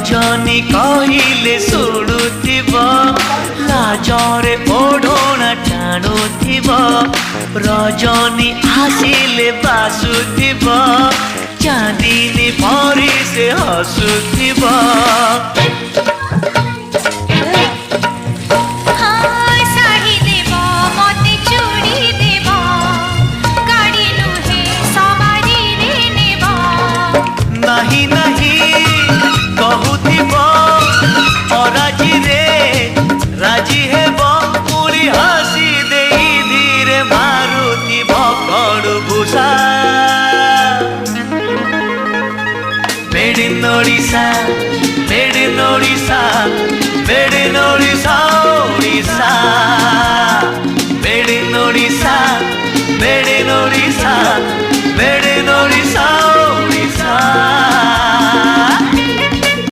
रजनी कहले शुणुथिब लाजरे ओढ़णा टाणुथिब रजनी आसिले बासुथिब चांदिनी परी से हसुथिब नहीं नहीं कहूथिब अराजी रे राजी हेब पूरी हसी दे धीरे मारुथिब कड़ू भूषा मेड इन ओडिशा